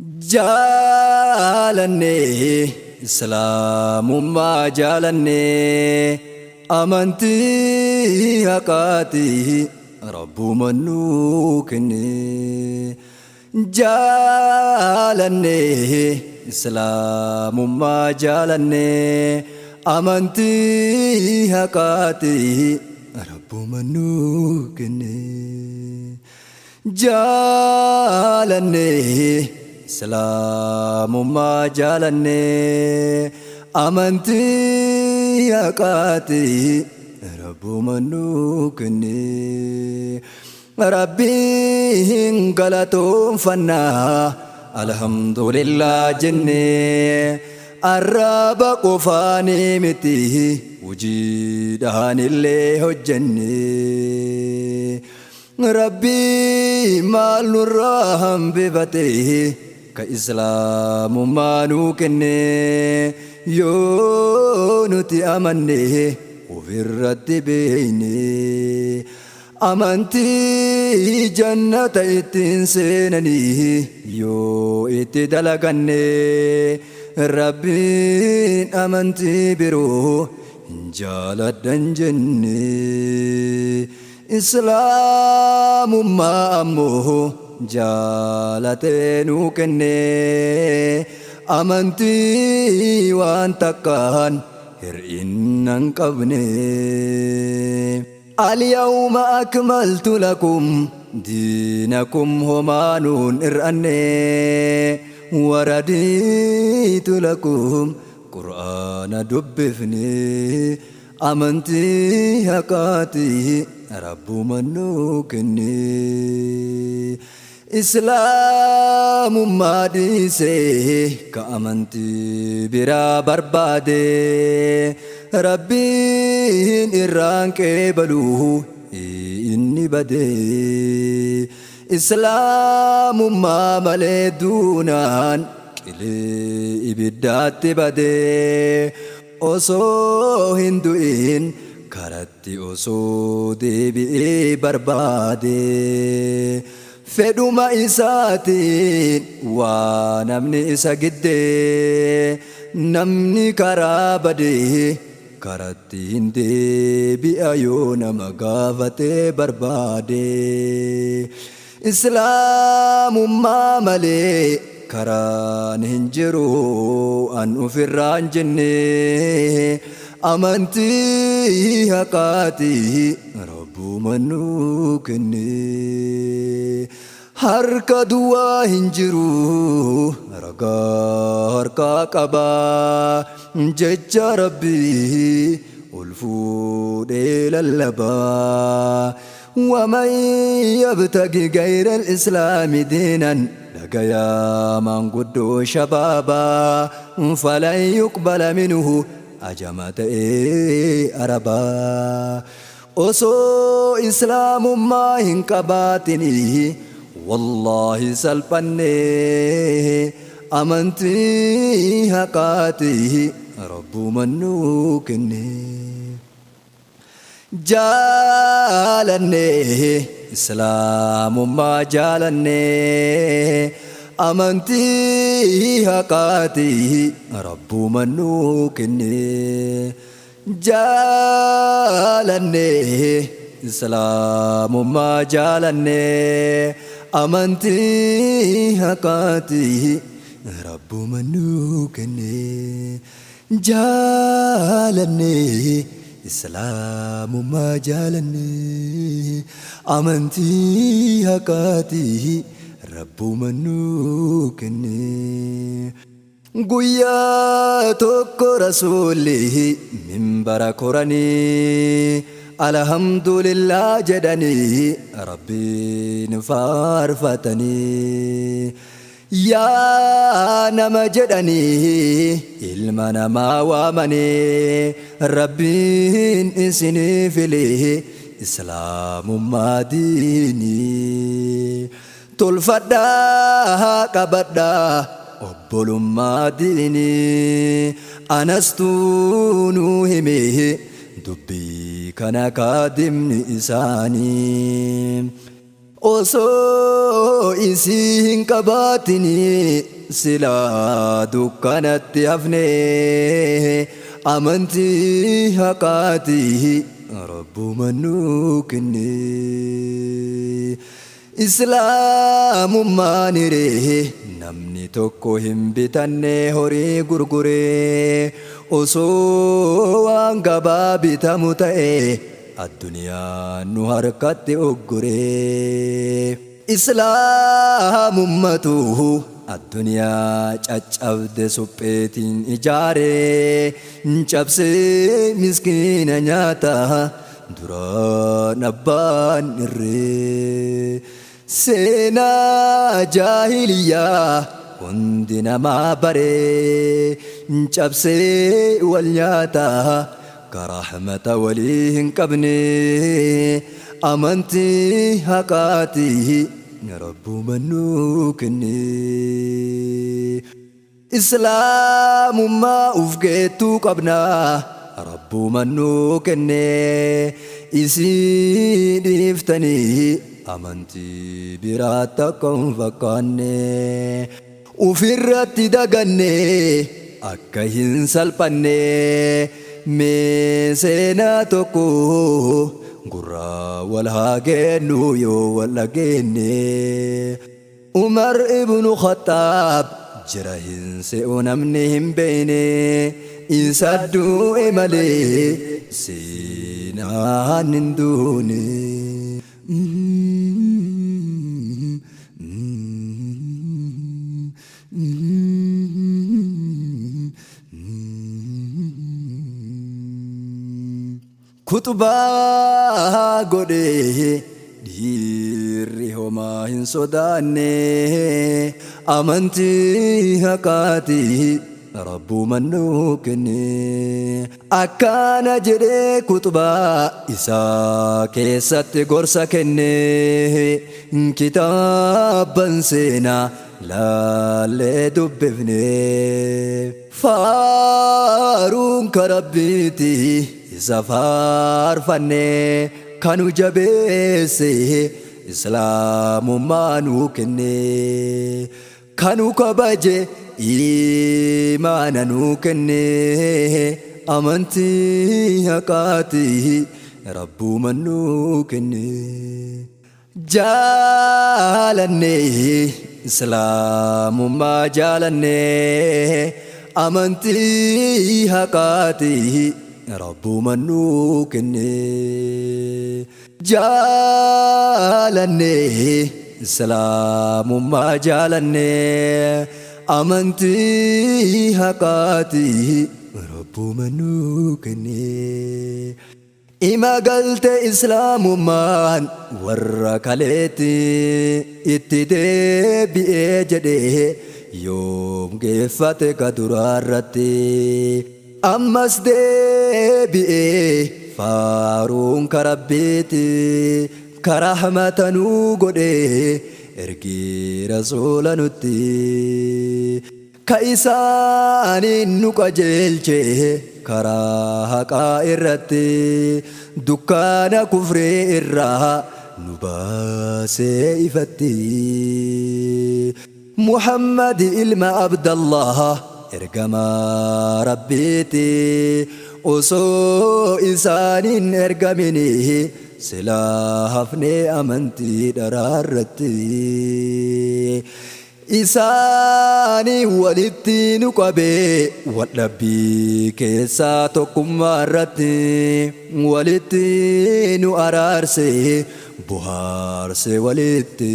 جالني إسلام ما جالني أمنتي هكاتي رب منوكني جالني إسلام ما جالني أمنتي هكاتي رب منوكني جالني إسلام ما جالني أمنتي هكاتي رب منوكني ربي قلتهم فنا الحمد لله جني الرب قفاني متيه وجيدان اللي هجني ربي مال الرحم بفتيه كإسلام ما نوكني يونتي أمني وفي الرد بيني أمنتي جنة اتنسينني يو اتدلقني ربي أمنتي برو جالت جني إسلام ما أمه جالتنو كني أمنتي وأنت كان هرئن قبني اليوم أكملت لكم دينكم همانون إرأني ورديت لكم قرآن دبفني أمنتي هكاتي رب منوكني إسلام ما ديسي كأمنتي برا بربادي ربين إران كبلوه إني بدي إسلام ما ملي دونان كلي إبدات بدي أصو هندوين كارتي أصو ديبي بربادي فدوما إساتين ونمني إسا جدي نمني كرابدي كارتين ديبي أيونا مغافتي بربادي إسلام ما ملي كران هنجرو أن أفران جني أمنتي هكاتي رب منوكني هرك دوا هنجرو هركا قبا جج ربي والفود إلى اللبا ومن يبتغي غير الإسلام دينا لقيا من قد شبابا فلن يقبل منه أجمت أربا أصو إسلام ما هنكباتني والله سلبني أمنتي هكاتي رب منوكني جالني إسلام ما جالني أمنتي هكاتي رب منوكني جالني إسلام ما جالني أمنتي هكاتي رب منوكني جالني إسلام ما جالني أمنتي هكاتي رب منوكني قويا توكو رسوله من بركورني الحمد لله جدني ربي نفارفتني يا نما جدني علمنا ما وامني ربي إنسني فيه إسلام ما ديني تلفدا كبدا أبول ما ديني أنستو همه دبي كان كادم إساني osoo isii hin qabaatini silaa dukkanatti hafne amantii haqaatii rabbuma nuu kenne islaamummaan hiree namni tokko hin bitanne horii gurguree osoo waan gabaa bitamu ta'e addunyaa nu harkatti ogguree islaamummatu addunyaa caccabde supheetiin ijaaree cabsee miskiina nyaata duraan abbaan irree seenaa jaahiliyyaa hundi namaa baree cabsee wal nyaata karahmata walii hin qabne amantii haqaatii rabbuma nuu kenne islaamummaa uf geettuu qabna rabbuma nuu kenne isii dhiiftanii amantii biraatti akka hin fakkaanne ufirratti daganne akka hin salphanne mee seenaa tokko gurraa wal haa geennu yoo wal dhageenne Umar ibnu Khattaab jira hin se'u namni hin beeyne isa du'e malee seenaan hin duune kutubaa godhee dhiirri homaa hin sodaanne amantii haqaatii rabbuma nuu kenne akkana jedhee kutubaa isaa keessatti gorsa kenne kitaaban seenaa laallee dubbifne faaruun karabbiiti isa faarfanne kanu jabeesse islaamummaa nuu kenne kanu kabaje iimaana nuu kenne amantii haqaatii rabbuma nuu kenne jaalanne islaamummaa jaalanne amantii haqaatii rabbuma nuu kenne jaalanne islaamummaa jaalanne amantii haqaatii rabbuma nuu kenne ima galte islaamummaan warra kaleetti itti deebi'ee jedhee yoom geeffate ka duraarratti ammas deebi'ee faaruun karabbiiti karahmata nuu godhee ergii rasuula nutti ka isaaniin nu qajeelche karaa haqaa irratti dukkaana kufree irraa nu baasee ifatti Muhammad ilma Abdallah ergamaa rabbiiti osoo isaaniin ergamini silaa hafnee amantii dharaarratti isaanii walitti nu qabee waldhabbii keessaa tokkummaa irratti walitti nu araarse buhaarse walitti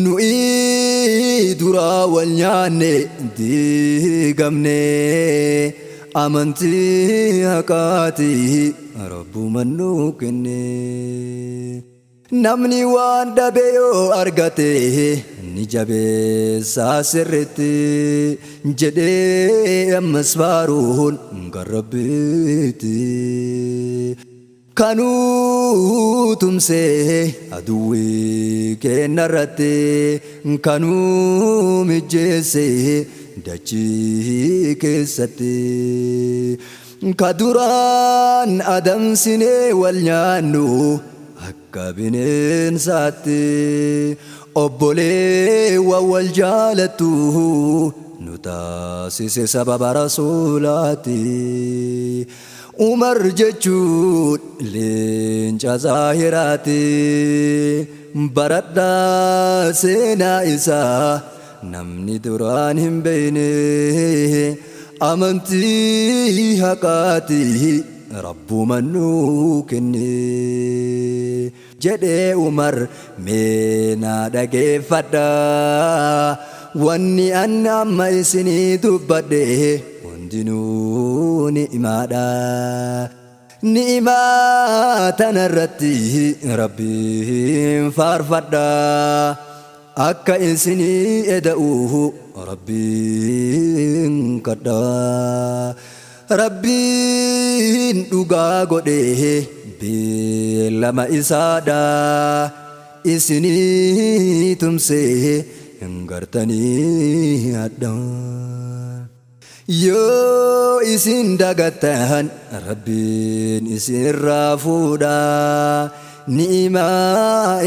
nuyi duraa wal nyaanne diigamne amantii haqaatii rabbuma nuu kenne namni waan dhabe yoo argate ni jabeessaa sirritti jedhee ammas faaruun kan rabbiiti kanuu tumsee aduwwii kenna irratti kanuu mijjeessee dachii keessatti ka duraan adamsinee wal nyaannu كابنين ساتي أبولي والجالتو نتاسس سبب رسولاتي عمر ججود لنجا ظاهراتي بردا سينا إسا نمني درانهم بيني أمنتي حقاتي رب منوكني جدي عمر مينا دقي فدا واني أنا ما إسني دبده وندنوني إمادا نعمة نرتي ربي فارفدا أكا إسني إدعوه ربي كدا ربي نوغا غده بلما إسادا إسني تمسي انغرتني أدان يو إسن دغتان ربين إسن رافودا نعمة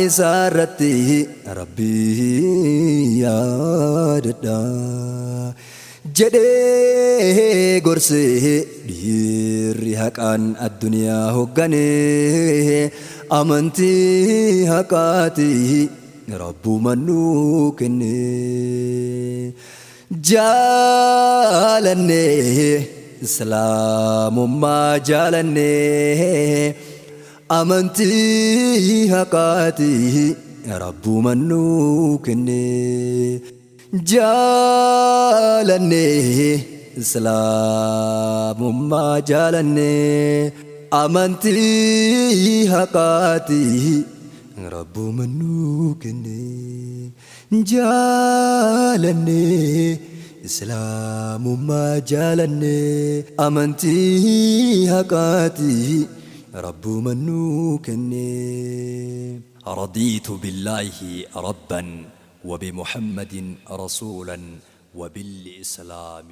إسارتي ربي ياددا جدي غرسي ديري حقان الدنيا هغاني أمنتي حقاتي رب منوكني جالني إسلام ما جالني أمنتي حقاتي رب منوكني جالني إسلام ما جالني أمنتي حقاتي رب منوكني جالني إسلام ما جالني أمنتي حقاتي رب منوكني رضيت بالله ربا وبمحمد رسولا وبالإسلام